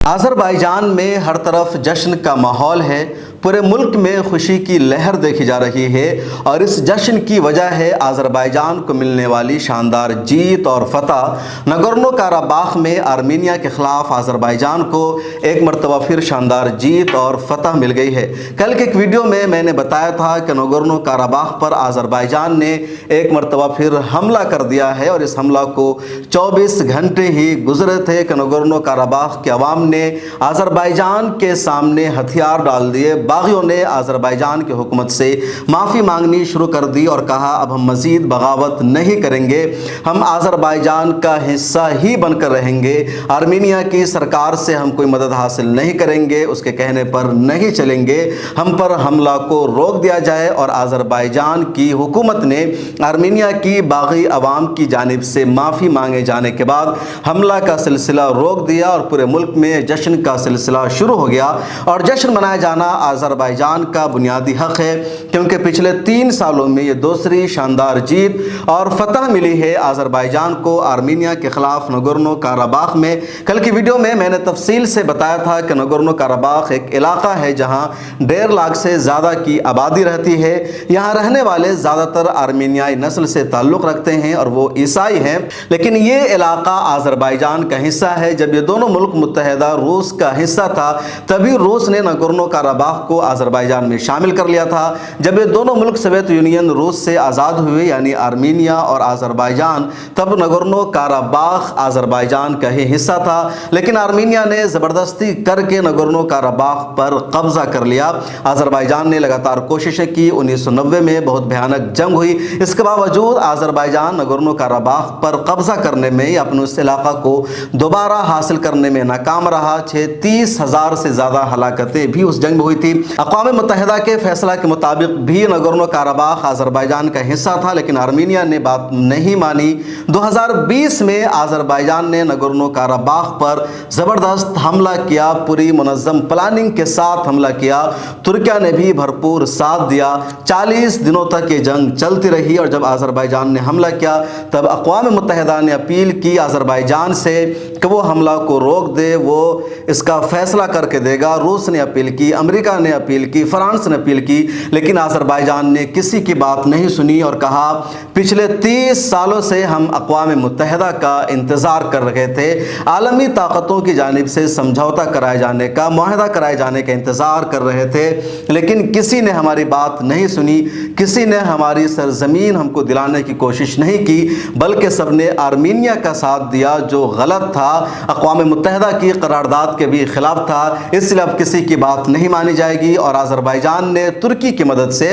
Azerbaijan में हर तरफ जश्न का माहौल है। पूरे मुल्क में खुशी की लहर देखी जा रही है और इस जश्न की वजह है आज़रबाईजान को मिलने वाली शानदार जीत और फतह। नगोर्नो काराबाख में आर्मीनिया के ख़िलाफ़ आज़रबाईजान को एक मरतबा फिर शानदार जीत और फतह मिल गई है। कल के एक वीडियो में मैंने बताया था कि नगोर्नो काराबाख पर आज़रबाईजान ने एक मरतबा फिर हमला कर दिया है और इस हमला को 24 घंटे ही गुजरे थे कि नगोर्नो काराबाख के अवाम ने आज़रबाईजान के सामने हथियार डाल दिए। बागियों ने आज़रबाईजान की हुकूमत से माफ़ी मांगनी शुरू कर दी और कहा अब हम मज़ीद बगावत नहीं करेंगे, हम आज़रबाईजान का हिस्सा ही बनकर रहेंगे, आर्मीनिया की सरकार से हम कोई मदद हासिल नहीं करेंगे, उसके कहने पर नहीं चलेंगे, हम पर हमला को रोक दिया जाए। और आज़रबाईजान की हुकूमत ने आर्मीनिया की बागी अवाम की जानिब से माफ़ी मांगे जाने के बाद हमला का सिलसिला रोक दिया और पूरे मुल्क में जश्न का सिलसिला शुरू हो गया। और जश्न मनाया जाना आज़रबाईजान का बुनियादी हक़ है, क्योंकि पिछले 3 सालों में ये दूसरी शानदार जीत और फतह मिली है आज़रबाईजान को आर्मीनिया के ख़िलाफ़ नगोर्नो काराबाख में। कल की वीडियो में मैंने तफसील से बताया था कि नगोर्नो काराबाख एक इलाका है जहाँ 1.5 लाख से ज़्यादा की आबादी रहती है। यहाँ रहने वाले ज़्यादातर आर्मीनियाई नस्ल से ताल्लुक़ रखते हैं और वो ईसाई हैं, लेकिन ये इलाका आज़रबाईजान का हिस्सा है। जब ये दोनों मुल्क मुत्तहिदा रूस का हिस्सा था तभी रूस ने नगोर्नो काराबाख को आज़रबाईजान में शामिल कर लिया था। जब ये दोनों मुल्क सोवियत यूनियन रूस से आज़ाद हुए यानी आर्मीनिया और आज़रबाईजान, तब नगोर्नो काराबाख आज़रबाईजान का ही हिस्सा था, लेकिन आर्मीनिया ने ज़बरदस्ती करके नगोर्नो काराबाख पर कब्ज़ा कर लिया। आज़रबाईजान ने लगातार कोशिशें की, 1990 में बहुत भयानक जंग हुई, इसके बावजूद आज़रबाईजान नगोर्नो काराबाख पर कब्ज़ा करने में या अपने उस इलाका को दोबारा हासिल करने में नाकाम रहा। 30,000 से ज़्यादा हलाकतें भी उस जंग में हुई थी। अक़वाम मुत्तहिदा के फैसला के मुताबिक भी नगोर्नो काराबाख आज़रबाईजान का हिस्सा था, लेकिन आर्मीनिया ने बात नहीं मानी। 2020 में आज़रबाईजान ने नगोर्नो काराबाख पर ज़बरदस्त हमला किया, पूरी मुनज़्ज़म प्लानिंग के साथ हमला किया। तुर्किया ने भी भरपूर साथ दिया। 40 दिनों तक ये जंग चलती रही और जब आज़रबाईजान ने हमला किया तब अक़वाम मुत्तहिदा ने अपील की आज़रबाईजान से कि वो हमला को रोक दे, वो इसका फैसला करके देगा। रूस ने अपील की, अमेरिका ने अपील की, फ्रांस ने अपील की, लेकिन आज़रबाईजान ने किसी की बात नहीं सुनी और कहा पिछले 30 सालों से हम अक़वाम मुत्तहिदा का इंतज़ार कर रहे थे, आलमी ताकतों की जानिब से समझौता कराए जाने का, मुआहदा कराए जाने का इंतज़ार कर रहे थे, लेकिन किसी ने हमारी बात नहीं सुनी, किसी ने हमारी सरजमीन हमको दिलाने की कोशिश नहीं की, बल्कि सब ने आर्मीनिया का साथ दिया जो गलत था, अक़वाम मुत्तहिदा की करारदाद के भी ख़िलाफ़ था। इसलिए अब किसी की बात नहीं मानी जाएगी। और आज़रबाईजान ने तुर्की की मदद से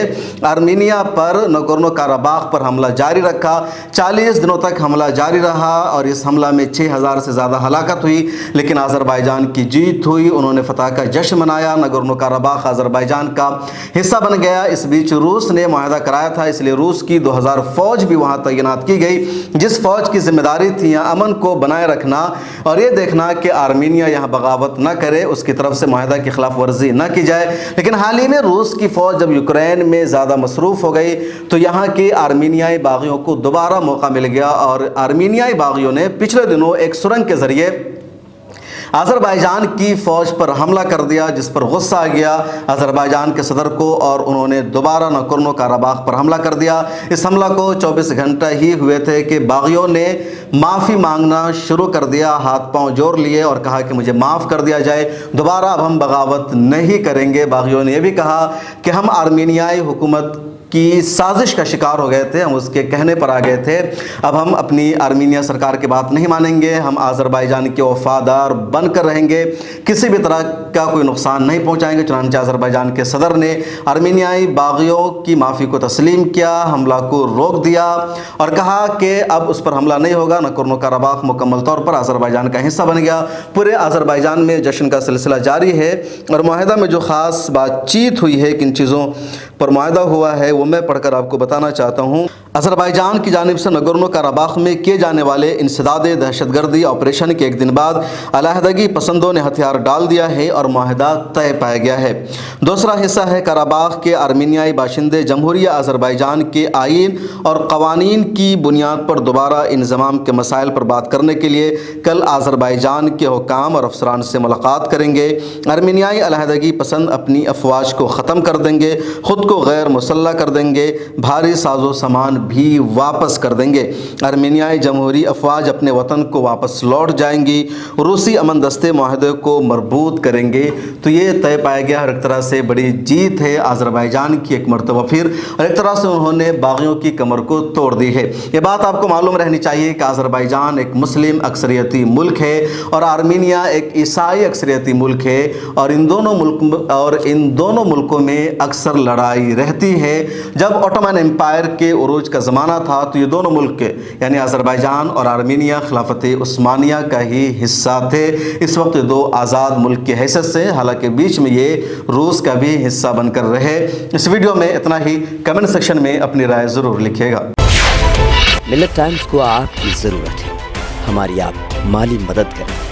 आर्मीनिया पर नगोर्नो काराबाख पर हमला जारी रखा। 40 दिनों तक हमला जारी रहा और इस हमला में 6,000 से ज़्यादा हलाकत हुई, लेकिन आज़रबाईजान की जीत हुई। उन्होंने फतह का जश्न मनाया, नगोर्नो काराबाख आज़रबाईजान का हिस्सा बन गया। इस बीच रूस ने मुआहदा कराया था, इसलिए रूस की 2000 फ़ौज भी वहाँ तैनात की गई, जिस फ़ौज की जिम्मेदारी थी यहाँ अमन को बनाए रखना और ये देखना कि आर्मीनिया यहाँ बगावत न करे, उसकी तरफ से मुआहदा की खिलाफ वर्जी न की जाए। लेकिन हाल ही में रूस की फ़ौज जब यूक्रेन में ज़्यादा मसरूफ़ हो गई तो यहाँ के आर्मीनियाई बागियों को दोबारा मौका मिल गया और आर्मीनियाई बागियों ने पिछले दिनों एक सुरंग के ज़रिए आज़रबाईजान की फ़ौज पर हमला कर दिया, जिस पर गुस्सा आ गया आज़रबाईजान के सदर को और उन्होंने दोबारा नगोर्नो काराबाख पर हमला कर दिया। इस हमला को 24 घंटे ही हुए थे कि बागियों ने माफ़ी मांगना शुरू कर दिया, हाथ पांव जोड़ लिए और कहा कि मुझे माफ़ कर दिया जाए, दोबारा अब हम बगावत नहीं करेंगे। बागियों ने यह भी कहा कि हम आर्मीनियाई हुकूमत की साजिश का शिकार हो गए थे, हम उसके कहने पर आ गए थे, अब हम अपनी आर्मीनिया सरकार की बात नहीं मानेंगे, हम आज़रबाईजान के वफादार बनकर रहेंगे, किसी भी तरह का कोई नुकसान नहीं पहुंचाएंगे। चुनांचे आज़रबाईजान के सदर ने आर्मीनियाई बागियों की माफ़ी को तस्लीम किया, हमला को रोक दिया और कहा कि अब उस पर हमला नहीं होगा। नगोर्नो काराबाख मुकम्मल तौर पर आज़रबाईजान का हिस्सा बन गया। पूरे आज़रबाईजान में जश्न का सिलसिला जारी है और मुआहदा में जो ख़ास बातचीत हुई है, किन चीज़ों पर मुआहदा हुआ है वो मैं पढ़कर आपको बताना चाहता हूँ। अज़रबैजान की जानिब से नगोर्नो कराबाख में किए जाने वाले इंसदाद दहशतगर्दी ऑपरेशन के एक दिन बाद अलहदगी पसंदों ने हथियार डाल दिया है और माहिदा तय पाया गया है। दूसरा हिस्सा है कराबाख के आर्मीनियाई बाशिंदे जमहूरिया अज़रबैजान के आइन और कवानीन की बुनियाद पर दोबारा इंज़माम के मसाइल पर बात करने के लिए कल अज़रबैजान के हुकाम और अफसरान से मुलाकात करेंगे। आर्मीनियाई अलहदगी पसंद अपनी अफवाज को ख़त्म कर देंगे, ख़ुद को गैर मुसल्लह कर देंगे, भारी साजो सामान भी वापस कर देंगे। आर्मीनियाई जमहूरी अफवाज अपने वतन को वापस लौट जाएंगी, रूसी अमन दस्ते माहदे को मरबूत करेंगे। तो ये तय पाया गया। हर एक तरह से बड़ी जीत है अज़रबैजान की एक मरतबा फिर, और एक तरह से उन्होंने बागियों की कमर को तोड़ दी है। ये बात आपको मालूम रहनी चाहिए कि अज़रबैजान एक मुस्लिम अक्सरियती मुल्क है और आर्मीनिया एक ईसाई अक्सरियती मुल्क है, और इन दोनों मुल्कों में अक्सर लड़ाई रहती है। जब ओटोमन एम्पायर के उरूज का ज़माना था तो ये दोनों मुल्क यानी अज़रबैजान और आर्मीनिया खिलाफत उस्मानिया का ही हिस्सा थे। इस वक्त दो आज़ाद मुल्क की हैसियत से, हालांकि बीच में ये रूस का भी हिस्सा बनकर रहे। इस वीडियो में इतना ही। कमेंट सेक्शन में अपनी राय ज़रूर लिखिएगा। मिल्लत टाइम्स को आपकी ज़रूरत है, हमारी आप माली मदद करें।